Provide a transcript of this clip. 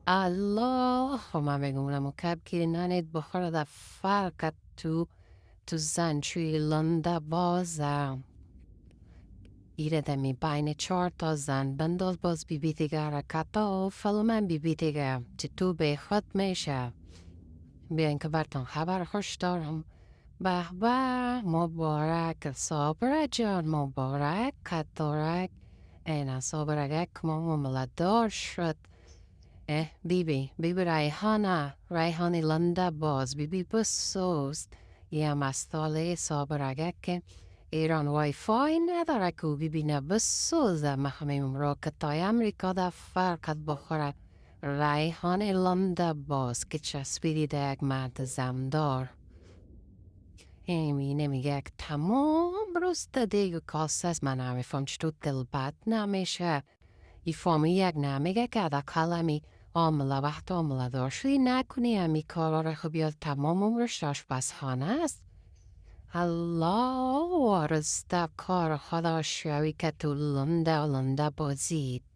الله ما بگم که نانید بخوره در فرق تو زن توی لنده بازم ایره دمی بین 4 تا زن بنداز باز بی دیگر را کتا و فلومن بی دیگر چه تو به خود میشه بیاین که برتون خبر خوش دارم به به مبارک صابره جان مبارک کتارک اینا صابرگک مملدار شد بیبی ریحانه لنده باز بیبی بسوست یه مستاله صابرگک که ایران وای فای نداره که بیبی نبسوزه مخمیم رو که تای امریکا در فرقت بخوره ریحانه لنده باز که چسبیدی ده یک مرد زمدار نمیگه که تمام روز دیگه کاسه از من نمیفهم چطور دل بد نمیشه فهمی یک نمیگه که در کلمی عامله وقت عامله داشتی نکنی همی کارا رو خب بیاد تمام عمرش آشپزخانه است الله وارسته کار خدا شوی که تو لنده بازید